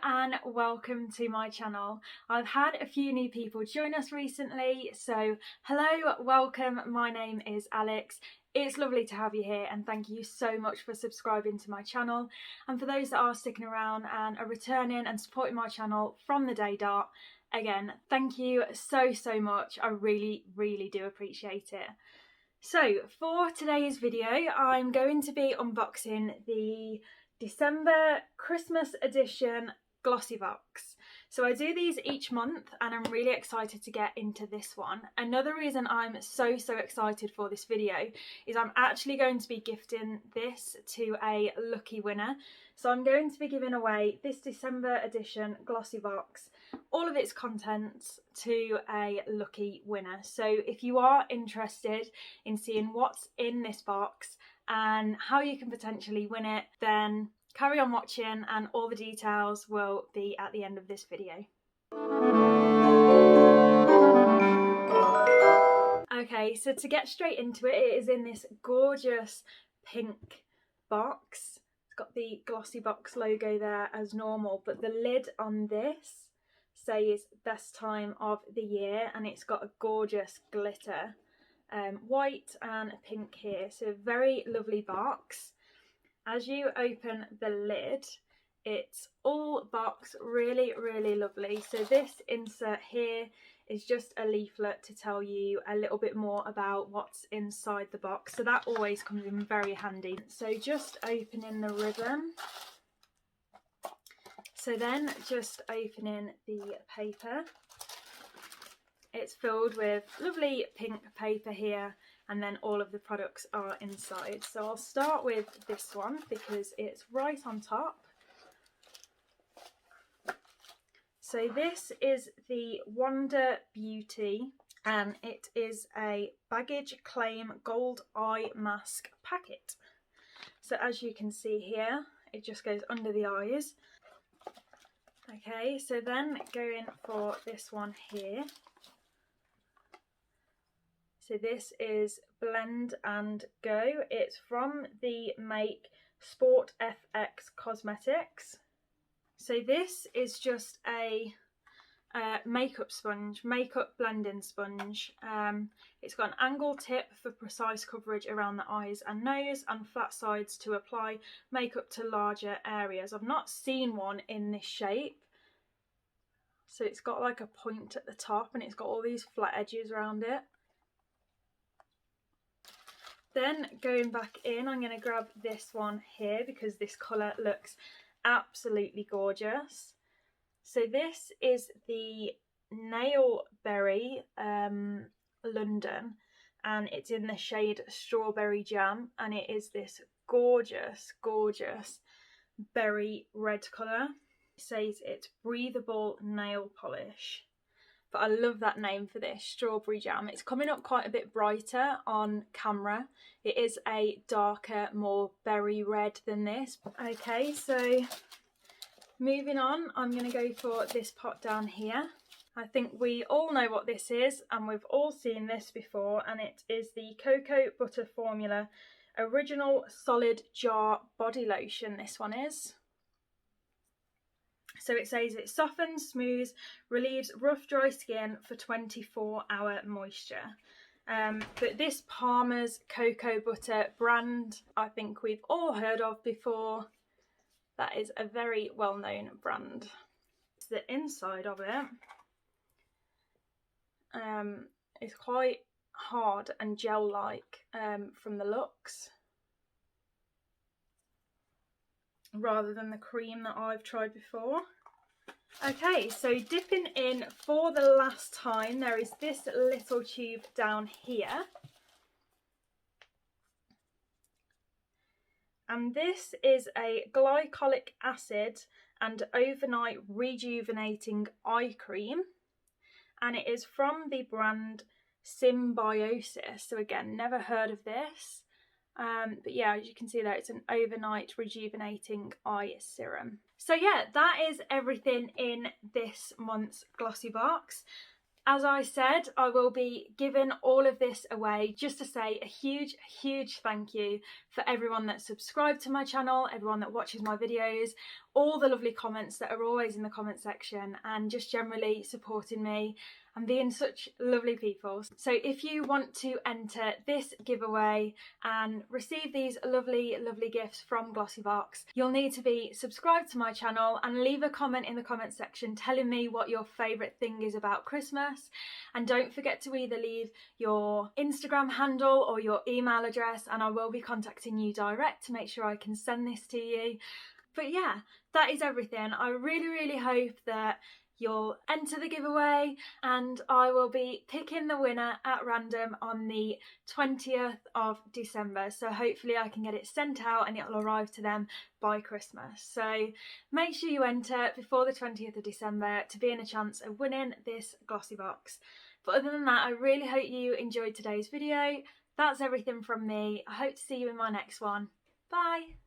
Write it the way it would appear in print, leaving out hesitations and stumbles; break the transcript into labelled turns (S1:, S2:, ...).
S1: and welcome to my channel. I've had a few new people join us recently, so hello, welcome, my name is Alex. It's lovely to have you here and thank you so much for subscribing to my channel, and for those that are sticking around and are returning and supporting my channel from the day dot, again, thank you so much. I really do appreciate it. So for today's video, I'm going to be unboxing the December Christmas edition Glossybox. So I do these each month and I'm really excited to get into this one. Another reason I'm so excited for this video is I'm actually going to be gifting this to a lucky winner. So I'm going to be giving away this December edition Glossybox, all of its contents, to a lucky winner. So if you are interested in seeing what's in this box and how you can potentially win it, then carry on watching and all the details will be at the end of this video. Okay, so to get straight into it, it is in this gorgeous pink box. It's got the Glossybox logo there as normal, but the lid on this says best time of the year, and it's got a gorgeous glitter white and pink here, so very lovely box. As you open the lid, it's all boxed really lovely. So this insert here is just a leaflet to tell you a little bit more about what's inside the box, so that always comes in very handy. So just opening the ribbon, so then just opening the paper. It's filled with lovely pink paper here, and then all of the products are inside. So I'll start with this one because it's right on top. So this is the Wonder Beauty, and it is a baggage claim gold eye mask packet. So as you can see here, it just goes under the eyes. Okay, so then going for this one here. So this is Blend and Go. It's from the make Sport FX Cosmetics. So this is just a makeup sponge, makeup blending sponge. It's got an angle tip for precise coverage around the eyes and nose, and flat sides to apply makeup to larger areas. I've not seen one in this shape. So it's got like a point at the top and it's got all these flat edges around it. Then going back in, I'm going to grab this one here because this colour looks absolutely gorgeous. So this is the Nail Berry London, and it's in the shade Strawberry Jam, and it is this gorgeous berry red colour. It says it's breathable nail polish. But I love that name for this, Strawberry Jam. It's coming up quite a bit brighter on camera. It is a darker, more berry red than this. Okay, so moving on, I'm going to go for this pot down here. I think we all know what this is, and we've all seen this before, and it is the Cocoa Butter Formula Original Solid Jar Body Lotion, this one is. So it says it softens, smooths, relieves rough, dry skin for 24-hour moisture. But this Palmer's Cocoa Butter brand, I think we've all heard of before. That is a very well-known brand. It's the inside of it. It's quite hard and gel-like from the looks, rather than the cream that I've tried before. Okay, so dipping in for the last time, there is this little tube down here. And this is a glycolic acid and overnight rejuvenating eye cream. And it is from the brand Symbiosis. So again, never heard of this. But yeah, as you can see there, it's an overnight rejuvenating eye serum. So yeah, that is everything in this month's Glossybox. As I said, I will be giving all of this away just to say a huge thank you for everyone that's subscribed to my channel, everyone that watches my videos, all the lovely comments that are always in the comment section, and just generally supporting me and being such lovely people. So if you want to enter this giveaway and receive these lovely gifts from Glossybox, you'll need to be subscribed to my channel and leave a comment in the comment section telling me what your favourite thing is about Christmas. And don't forget to either leave your Instagram handle or your email address, and I will be contacting you direct to make sure I can send this to you. But yeah, that is everything. I really hope that you'll enter the giveaway, and I will be picking the winner at random on the 20th of December. So hopefully I can get it sent out and it'll arrive to them by Christmas. So make sure you enter before the 20th of December to be in a chance of winning this Glossybox. But other than that, I really hope you enjoyed today's video. That's everything from me. I hope to see you in my next one. Bye!